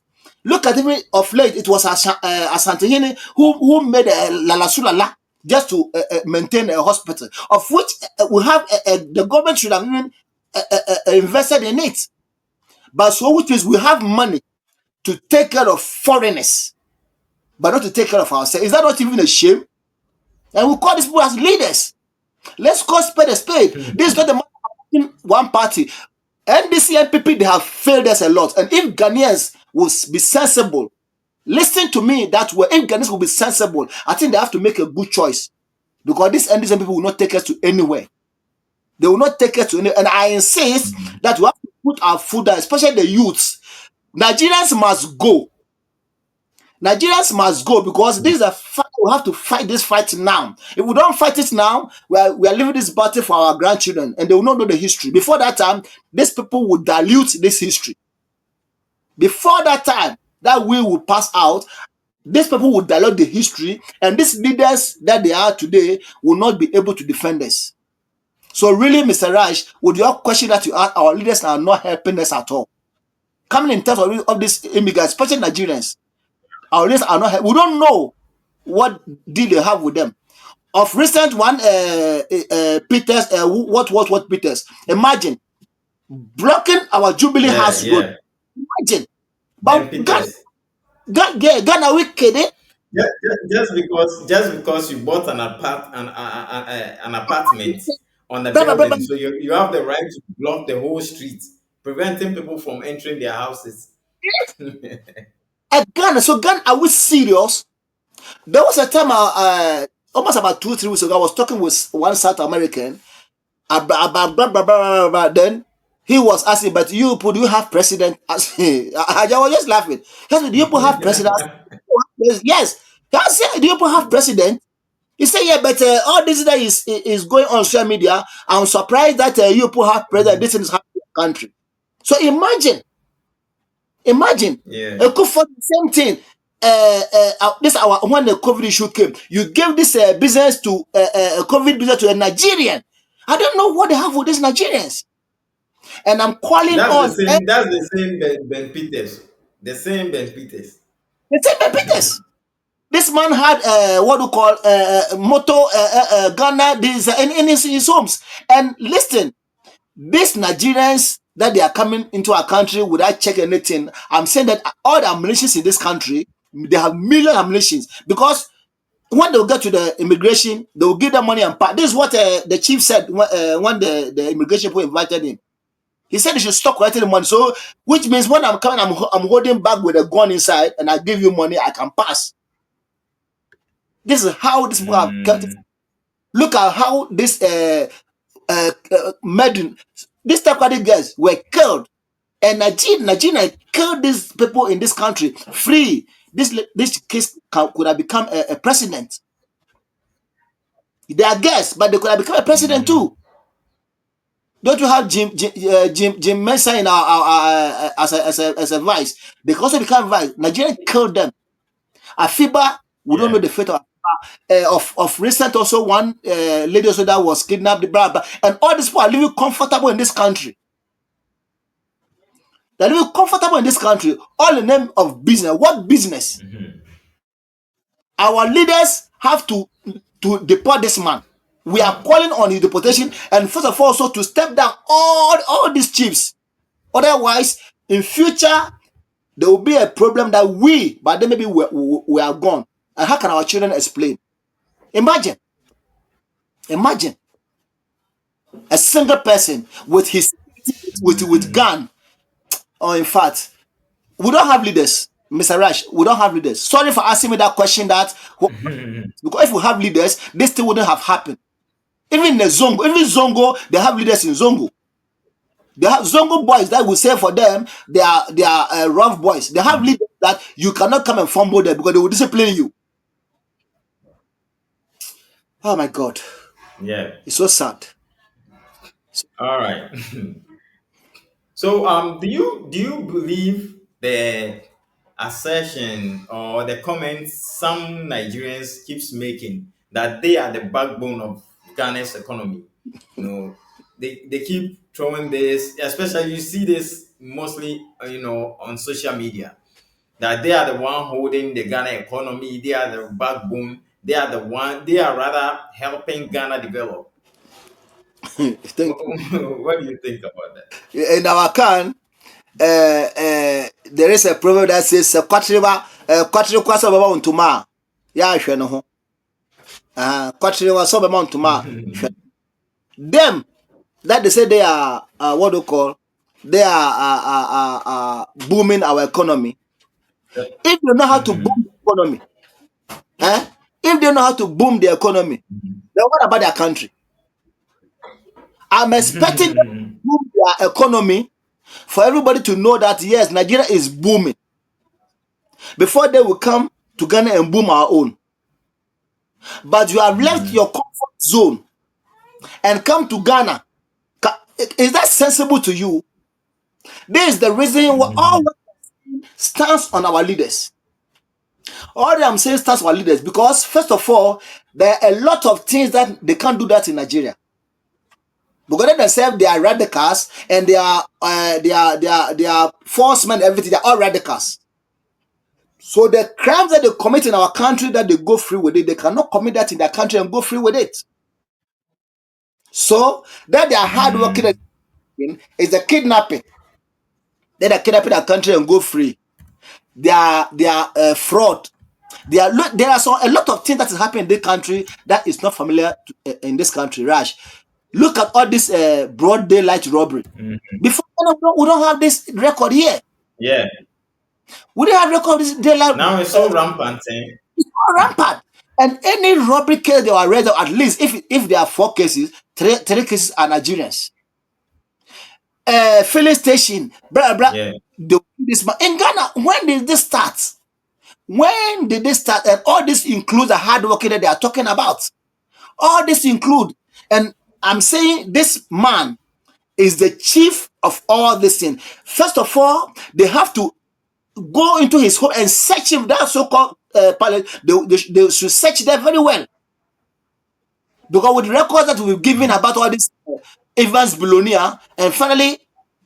Look at even of late, it was Asantehene who made Lala Sulala just to maintain a hospital, of which we have the government should have even invested in it. But so which means we have money to take care of foreigners, but not to take care of ourselves. Is that not even a shame? And we call these people as leaders. Let's call spade a spade. This is not the matter of one party. NDC and PP, they have failed us a lot. And if Ghanaians will be sensible, listen to me that way. If Ghanaians will be sensible, I think they have to make a good choice. Because these NDC people will not take us to anywhere. They will not take us to anywhere. And I insist that we have to put our foot down, especially the youths. Nigerians must go. Nigerians must go because this is a fight. We have to fight this fight now. If we don't fight it now, we are leaving this battle for our grandchildren and they will not know the history. Before that time, these people will dilute this history. Before that time, that we will pass out, these people will dilute the history, and these leaders that they are today will not be able to defend us. So really, Mr. Raj, with your question that you ask, our leaders are not helping us at all. Coming in terms of these immigrants, especially Nigerians, our leaders are not. We don't know what deal they have with them. Of recent one, Peters, what Peters? Imagine blocking our Jubilee Yeah, House Road. yeah. Imagine, Ben but Ghana, Peters. Ghana, we kidding? Just because you bought an apartment on a Blah, blah, blah, blah. building, so you have the right to block the whole street, preventing people from entering their houses. At Ghana, so Ghana, are we serious? There was a time, almost about 2-3 weeks ago, I was talking with one South American about blah, blah, blah, blah, blah. Then he was asking, but you, do you have president? I was just laughing. He said, do you have president? Yes. I said, do you have president? He said, yeah, but all this that is going on social media. I'm surprised that you have president. This is happening in the country. So imagine, Yeah. for the same thing. This our when the COVID issue came, you gave this business to COVID business to a Nigerian. I don't know what they have with these Nigerians, and I'm calling That's the on same. That's the same Ben Peters. The same Ben Peters. the same Peters. This man had what we call moto Ghana this in his homes. And listen, these Nigerians that they are coming into our country without checking anything, I'm saying that all the ammunitions in this country, they have million ammunitions, because when they will get to the immigration, they will give them money and part. This is what the chief said when the immigration people invited him. He said they should stop collecting the money. So, which means when I'm coming, I'm holding back with a gun inside, and I give you money, I can pass. This is how these people have kept it. Look at how this Medin, these Takwadi guys were killed, and Nigeria killed these people in this country free. This case could have become a president. They are guests, but they could have become a president too. Don't you have Jim Mensah in our as a vice? They could also become vice. Nigeria killed them. Afiba, we don't know Yeah. the fate of of recent also one lady also that was kidnapped, blah, blah. And all these people are living comfortable in this country. They're living comfortable in this country, all in the name of business. What business? Our leaders have to deport this man. We are calling on his deportation, and first of all, also to step down all these chiefs. Otherwise, in future, there will be a problem that but then maybe we are gone. And how can our children explain? Imagine a single person with his with gun. Or in fact, we don't have leaders, Mr. Rash. We don't have leaders. Sorry for asking me that question. Because if we have leaders, this thing wouldn't have happened. Even Zongo, they have leaders in Zongo. They have Zongo boys that will say for them they are rough boys. They have leaders that you cannot come and fumble them because they will discipline you. Oh my God, Yeah. it's so sad. All right. So, do you believe the assertion or the comments some Nigerians keeps making that they are the backbone of Ghana's economy? They keep throwing this, especially you see this mostly, on social media, that they are the one holding the Ghana economy. They are the backbone. They are rather helping Ghana develop. Thank you. What do you think about that? In our can, there is a proverb that says kwatriwa so baba untuma ya hwe no ho kwatriwa so baba untuma them that they say they are what do you call, they are booming our economy. If you know how to boom the economy, if they know how to boom the economy, then what about their country? I'm expecting them to boom their economy for everybody to know that yes, Nigeria is booming before they will come to Ghana and boom our own. But you have left your comfort zone and come to Ghana. Is that sensible to you? This is the reason why all stands on our leaders. All I'm saying starts with leaders because, first of all, there are a lot of things that they can't do that in Nigeria. Because they themselves, they are radicals and they are force men, everything. They are all radicals. So the crimes that they commit in our country that they go free with it, they cannot commit that in their country and go free with it. So that they are hard working is the kidnapping. Then they kidnap their country and go free. They are fraud. There are a lot of things that is happening in this country that is not familiar in this country. Rash, look at all this broad daylight robbery. Before we don't have this record here. Yeah. We didn't have record of this daylight. Now it's so rampant. Eh? It's all rampant. And any robbery case they were arrested, at least if there are 4 cases, three cases are Nigerians. Filling station, blah blah. Yeah. This man in Ghana. When did this start? When did this start? And all this includes the hard working that they are talking about. All this include, and I'm saying this man is the chief of all this thing. First of all, they have to go into his home and search him. That so-called palace. They should search there very well. Because with the records that we've given about all this Evans billionaire, and finally,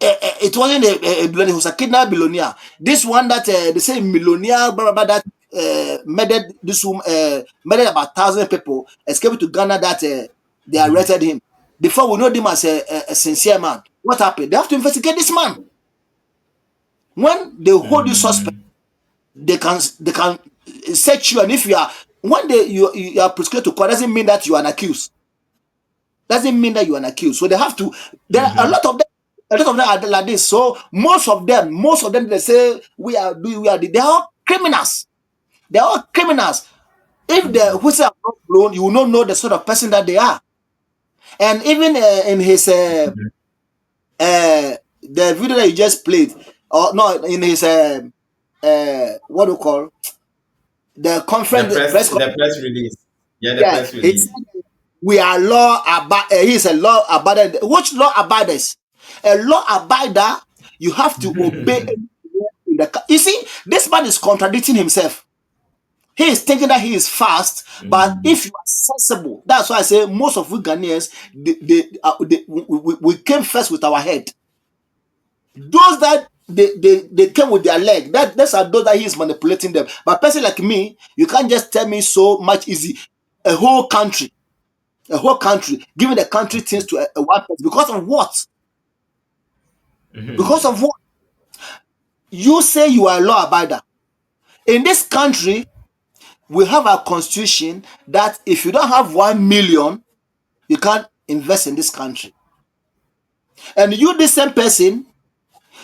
it wasn't a billionaire, it was a kidnapped billionaire. This one that they say millionaire, blah, blah, blah, that murdered this woman, murdered about 1,000 people, escaped to Ghana that they arrested him. Before we know him as a sincere man. What happened? They have to investigate this man. When they hold you suspect, they can search you, and if you are you are prescribed to court, doesn't mean that you are an accused. Doesn't mean that you are an accused. So they have to. There are a lot of them. A lot of them are like this. So most of them, they say we are. They are all criminals. They are all criminals. If the whistle are not blown, you will not know the sort of person that they are. And even in his the video that you just played, or no, in his what do you call the conference, The press press release. Yeah, the yeah, press release. we are he's a law abider. Which law abiders? A law abider, you have to obey. You see, this man is contradicting himself. He is thinking that he is fast, but if you are sensible, that's why I say most of we Ghanaians, we came first with our head. Those that they came with their leg, that's are those that he is manipulating them. But a person like me, you can't just tell me so much easy. A whole country, giving the country things to a one person because of what? Because of what? You say you are a law abider. In this country, we have a constitution that if you don't have 1 million, you can't invest in this country. And you, the same person,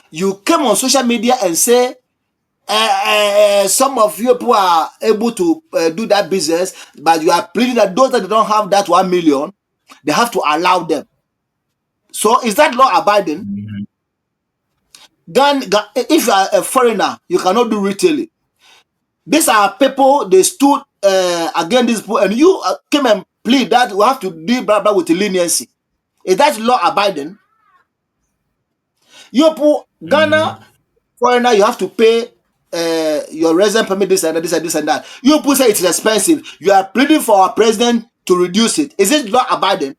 you came on social media and say some of you people are able to do that business, but you are pleading that those that don't have that 1 million, they have to allow them. So is that law abiding? If you are a foreigner, you cannot do retailing. These are people, they stood against these people, and you came and plead that we have to deal blah, blah, with leniency. Is that law abiding? You people, Ghana, foreigner, you have to pay your resident permit, this and that, this and this and that. You people say it's expensive. You are pleading for our president to reduce it. Is it law abiding?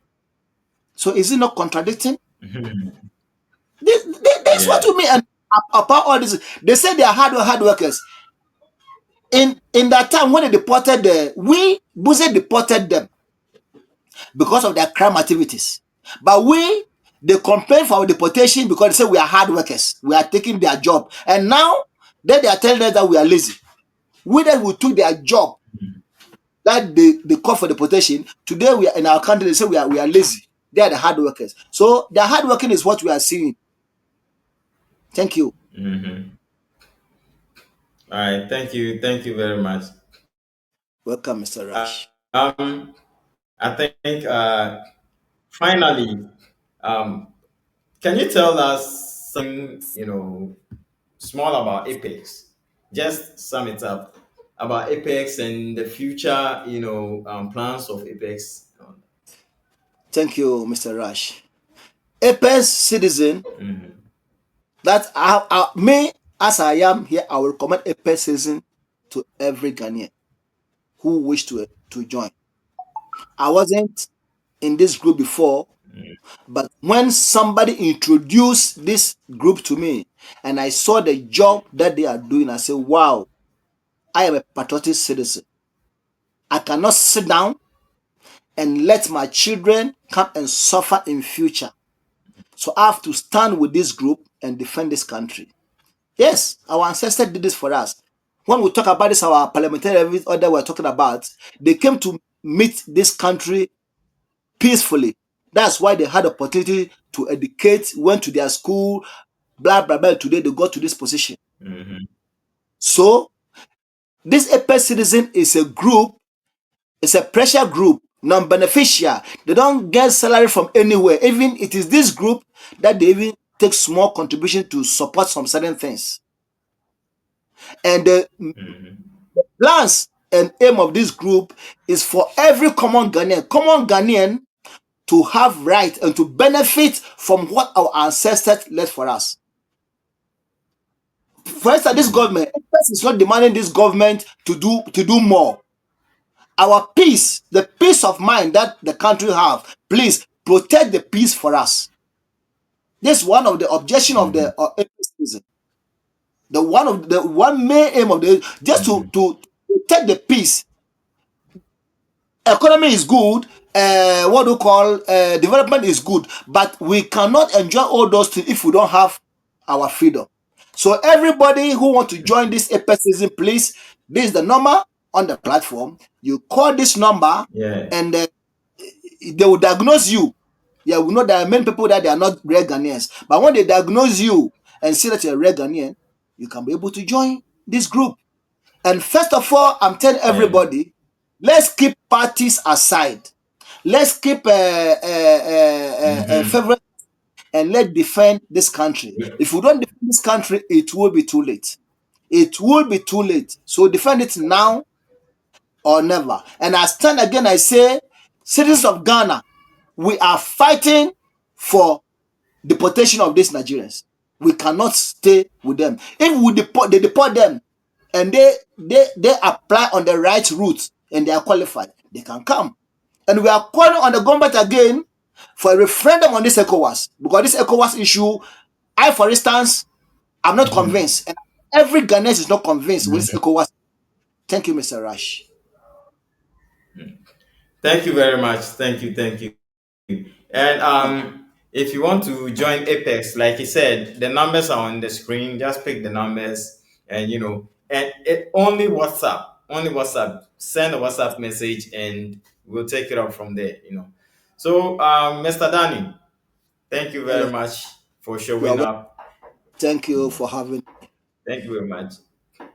So is it not contradicting? This what to me. And apart all this, they say they are hard workers. In that time when they deported Busia deported them because of their crime activities. But they complain for our deportation because they say we are hard workers. We are taking their job. And now they are telling us that we are lazy. We that we took their job that they call for deportation. Today we are in our country, they say we are lazy. They are the hard workers. So the hard working is what we are seeing. Thank you. All right, thank you very much. Welcome, Mr. Rash. I think finally, can you tell us something, small about Apex? Just sum it up about Apex and the future, plans of Apex. Thank you, Mr. Rash. Apex citizen, that me as I am here, I will recommend Apex citizen to every Ghanaian who wished to join. I wasn't in this group before, but when somebody introduced this group to me and I saw the job that they are doing, I said, wow, I am a patriotic citizen. I cannot sit down and let my children come and suffer in future. So I have to stand with this group and defend this country. Yes, our ancestors did this for us. When we talk about this, our parliamentary order we're talking about, they came to meet this country peacefully. That's why they had opportunity to educate, went to their school, blah blah blah. Today they got to this position. Mm-hmm. So this APEC citizen is a group, it's a pressure group, non-beneficial. They don't get salary from anywhere. Even it is this group that they even take small contribution to support some certain things. And the Mm-hmm. plans and aim of this group is for every common Ghanaian to have right and to benefit from what our ancestors left for us. For instance, this government is not demanding this government to do more. Our peace, the peace of mind that the country have, please protect the peace for us. This is one of the objection of Mm-hmm. the APC. The one main aim of the just Mm-hmm. to protect the peace. Economy is good, what do you call development is good, but we cannot enjoy all those things if we don't have our freedom. So everybody who want to join this APEC season, please, this is the number on the platform. You call this number Yeah. and they will diagnose you. Yeah, we know there are many people that they are not real Ghanaians, but when they diagnose you and see that you're a real Ghanaian, you can be able to join this group. And first of all, I'm telling And everybody, let's keep parties aside. Let's keep mm-hmm. favorite and let's defend this country. If we don't defend this country, it will be too late. It will be too late. So defend it now or never. And I stand again, I say, citizens of Ghana, we are fighting for deportation of these Nigerians. We cannot stay with them. If we they deport them and they apply on the right route and they are qualified, they can come. And we are calling on the government again for a referendum on this ECOWAS, because this ECOWAS issue, I, for instance, I'm not Mm-hmm. convinced, and every Ghanaian is not convinced with this Mm-hmm. ECOWAS. Thank you, Mr. Rush. Thank you very much. Thank you. Thank you. And if you want to join Apex, like he said, the numbers are on the screen. Just pick the numbers, and and it only WhatsApp. Only WhatsApp. Send a WhatsApp message, and we'll take it up from there. So, Mr. Danny, thank you very Hello. much for You are showing wel- up. Thank you for having. Thank you very much.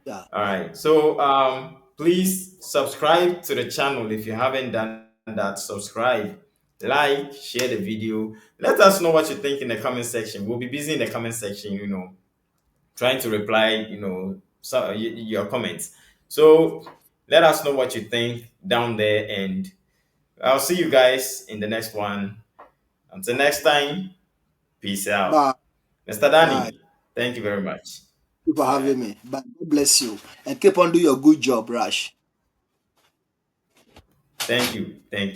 Yeah. All right. So please subscribe to the channel if you haven't done that. Subscribe, like, share the video. Let us know what you think in the comment section. We'll be busy in the comment section, trying to reply, your comments. So let us know what you think down there, and I'll see you guys in the next one. Until next time, peace out. Bye. Mr. Bye. Danny, thank you very much. Thank you for All right. having me. Bye. God bless you. And keep on doing your good job, Rush. Thank you. Thank you.